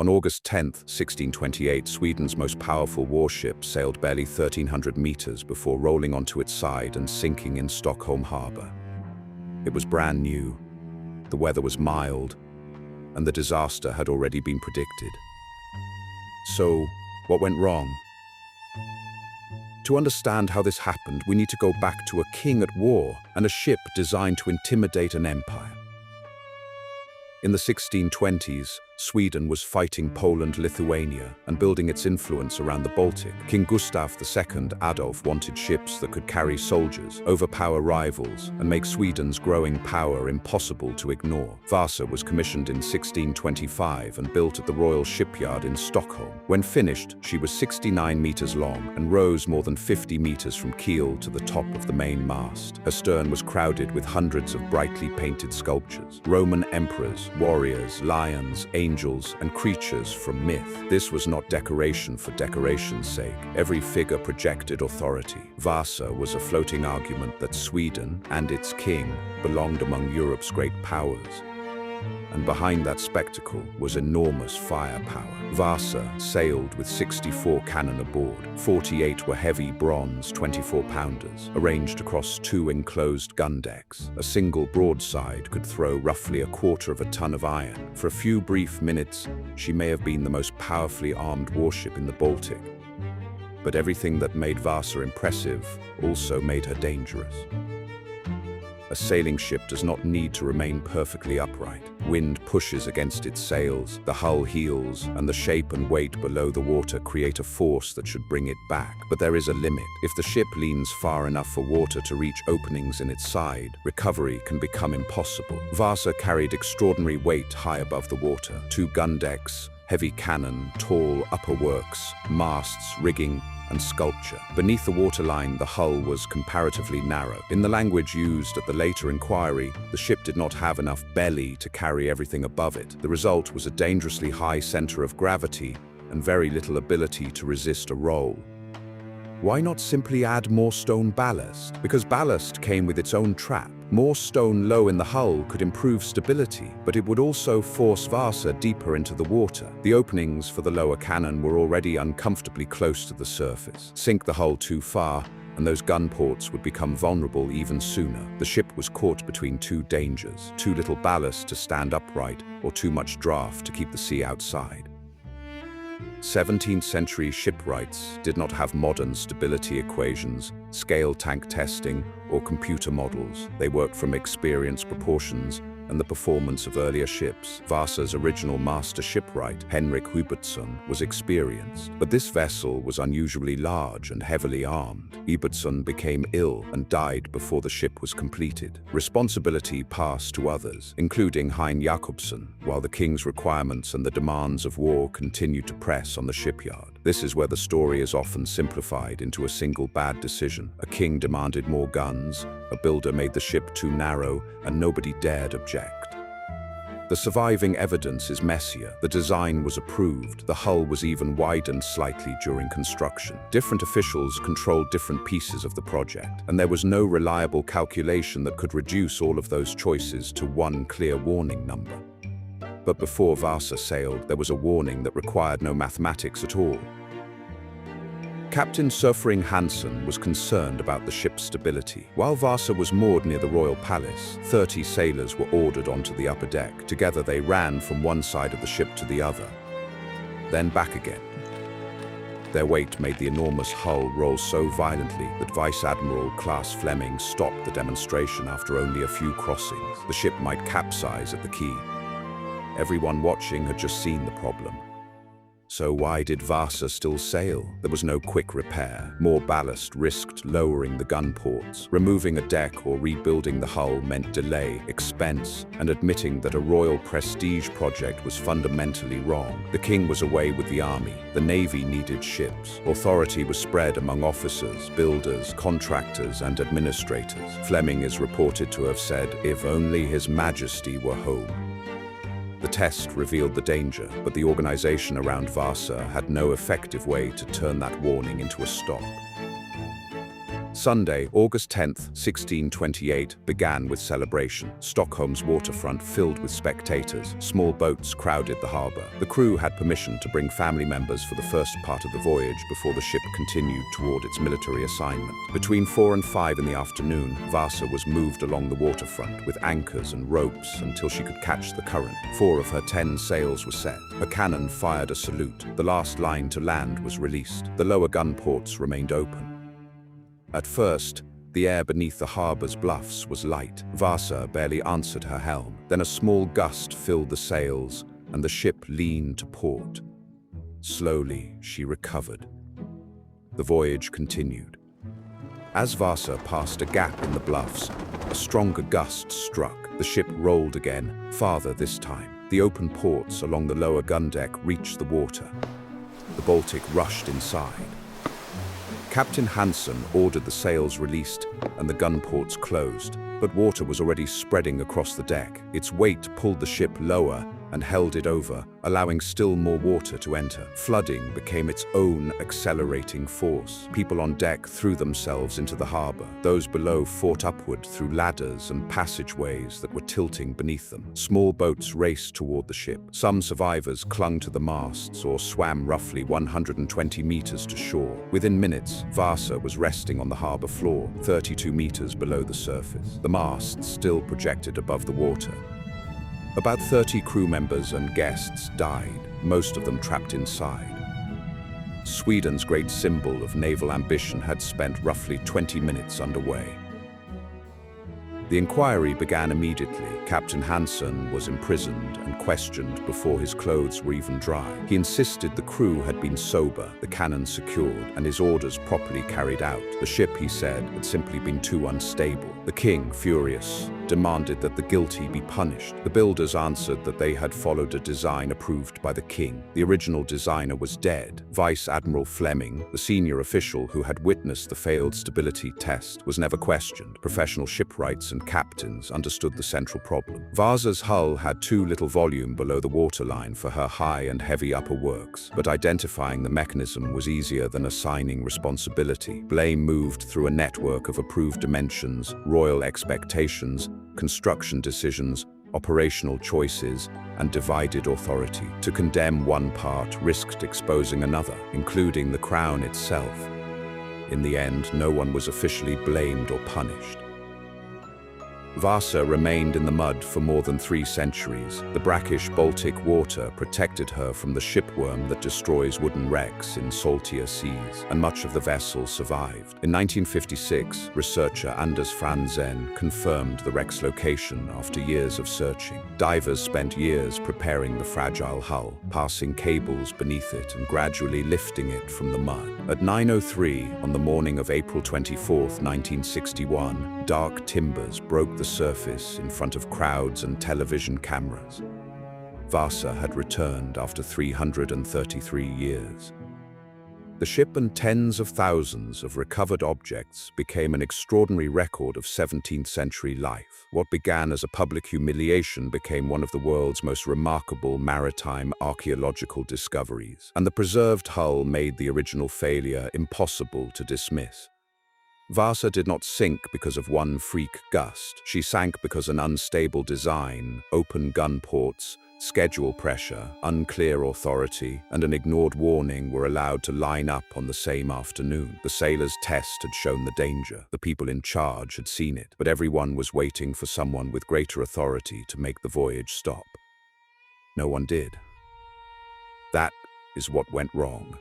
On August 10, 1628, Sweden's most powerful warship sailed barely 1,300 meters before rolling onto its side and sinking in Stockholm harbor. It was brand new, the weather was mild, and the disaster had already been predicted. So, what went wrong? To understand how this happened, we need to go back to a king at war and a ship designed to intimidate an empire. In the 1620s, Sweden was fighting Poland-Lithuania and building its influence around the Baltic. King Gustav II Adolf wanted ships that could carry soldiers, overpower rivals, and make Sweden's growing power impossible to ignore. Vasa was commissioned in 1625 and built at the Royal Shipyard in Stockholm. When finished, she was 69 meters long and rose more than 50 meters from keel to the top of the main mast. Her stern was crowded with hundreds of brightly painted sculptures. Roman emperors, warriors, lions, angels, and creatures from myth. This was not decoration for decoration's sake. Every figure projected authority. Vasa was a floating argument that Sweden and its king belonged among Europe's great powers. And behind that spectacle was enormous firepower. Vasa sailed with 64 cannon aboard. 48 were heavy bronze 24-pounders, arranged across 2 enclosed gun decks. A single broadside could throw roughly 1/4 of a ton of iron. For a few brief minutes, she may have been the most powerfully armed warship in the Baltic. But everything that made Vasa impressive also made her dangerous. A sailing ship does not need to remain perfectly upright. Wind pushes against its sails, the hull heels, and the shape and weight below the water create a force that should bring it back. But there is a limit. If the ship leans far enough for water to reach openings in its side, recovery can become impossible. Vasa carried extraordinary weight high above the water. 2 gun decks, heavy cannon, tall upper works, masts, rigging, and sculpture. Beneath the waterline, the hull was comparatively narrow. In the language used at the later inquiry, the ship did not have enough belly to carry everything above it. The result was a dangerously high center of gravity and very little ability to resist a roll. Why not simply add more stone ballast? Because ballast came with its own trap. More stone low in the hull could improve stability, but it would also force Vasa deeper into the water. The openings for the lower cannon were already uncomfortably close to the surface. Sink the hull too far, and those gunports would become vulnerable even sooner. The ship was caught between 2 dangers: too little ballast to stand upright, or too much draft to keep the sea outside. 17th century shipwrights did not have modern stability equations, scale tank testing, or computer models. They worked from experience, proportions, and the performance of earlier ships. Vasa's original master shipwright, Henrik Hubertsson, was experienced, but this vessel was unusually large and heavily armed. Hubertsson became ill and died before the ship was completed. Responsibility passed to others, including Hein Jakobsen, while the king's requirements and the demands of war continued to press on the shipyard. This is where the story is often simplified into a single bad decision. A king demanded more guns, a builder made the ship too narrow, and nobody dared object. The surviving evidence is messier. The design was approved, the hull was even widened slightly during construction. Different officials controlled different pieces of the project, and there was no reliable calculation that could reduce all of those choices to one clear warning number. But before Vasa sailed, there was a warning that required no mathematics at all. Captain Surfring Hansen was concerned about the ship's stability. While Vasa was moored near the royal palace, 30 sailors were ordered onto the upper deck. Together they ran from one side of the ship to the other, then back again. Their weight made the enormous hull roll so violently that Vice Admiral Claes Fleming stopped the demonstration after only a few crossings. The ship might capsize at the quay. Everyone watching had just seen the problem. So why did Vasa still sail? There was no quick repair. More ballast risked lowering the gun ports. Removing a deck or rebuilding the hull meant delay, expense, and admitting that a royal prestige project was fundamentally wrong. The king was away with the army. The navy needed ships. Authority was spread among officers, builders, contractors, and administrators. Fleming is reported to have said, "If only His Majesty were home." The test revealed the danger, but the organization around Vasa had no effective way to turn that warning into a stop. Sunday, August 10th, 1628, began with celebration. Stockholm's waterfront filled with spectators. Small boats crowded the harbor. The crew had permission to bring family members for the first part of the voyage before the ship continued toward its military assignment. Between 4 and 5 in the afternoon, Vasa was moved along the waterfront with anchors and ropes until she could catch the current. 4 of her 10 sails were set. Her cannon fired a salute. The last line to land was released. The lower gun ports remained open. At first, the air beneath the harbor's bluffs was light. Vasa barely answered her helm. Then a small gust filled the sails, and the ship leaned to port. Slowly, she recovered. The voyage continued. As Vasa passed a gap in the bluffs, a stronger gust struck. The ship rolled again, farther this time. The open ports along the lower gun deck reached the water. The Baltic rushed inside. Captain Hansen ordered the sails released and the gun ports closed, but water was already spreading across the deck. Its weight pulled the ship lower and held it over, allowing still more water to enter. Flooding became its own accelerating force. People on deck threw themselves into the harbor. Those below fought upward through ladders and passageways that were tilting beneath them. Small boats raced toward the ship. Some survivors clung to the masts or swam roughly 120 meters to shore. Within minutes, Vasa was resting on the harbor floor, 32 meters below the surface. The masts still projected above the water. About 30 crew members and guests died, most of them trapped inside. Sweden's great symbol of naval ambition had spent roughly 20 minutes underway. The inquiry began immediately. Captain Hansen was imprisoned and questioned before his clothes were even dry. He insisted the crew had been sober, the cannon secured, and his orders properly carried out. The ship, he said, had simply been too unstable. The king, furious, demanded that the guilty be punished. The builders answered that they had followed a design approved by the king. The original designer was dead. Vice Admiral Fleming, the senior official who had witnessed the failed stability test, was never questioned. Professional shipwrights and captains understood the central problem. Vasa's hull had too little volume below the waterline for her high and heavy upper works, but identifying the mechanism was easier than assigning responsibility. Blame moved through a network of approved dimensions, royal expectations, construction decisions, operational choices, and divided authority. To condemn one part risked exposing another, including the crown itself. In the end, no one was officially blamed or punished. Vasa remained in the mud for more than 3 centuries. The brackish Baltic water protected her from the shipworm that destroys wooden wrecks in saltier seas, and much of the vessel survived. In 1956, researcher Anders Franzen confirmed the wreck's location after years of searching. Divers spent years preparing the fragile hull, passing cables beneath it and gradually lifting it from the mud. At 9:03 on the morning of April 24, 1961, dark timbers broke the surface in front of crowds and television cameras. Vasa had returned after 333 years. The ship and tens of thousands of recovered objects became an extraordinary record of 17th century life. What began as a public humiliation became one of the world's most remarkable maritime archaeological discoveries, and the preserved hull made the original failure impossible to dismiss. Vasa did not sink because of one freak gust. She sank because an unstable design, open gun ports, schedule pressure, unclear authority, and an ignored warning were allowed to line up on the same afternoon. The sailors' test had shown the danger. The people in charge had seen it, but everyone was waiting for someone with greater authority to make the voyage stop. No one did. That is what went wrong.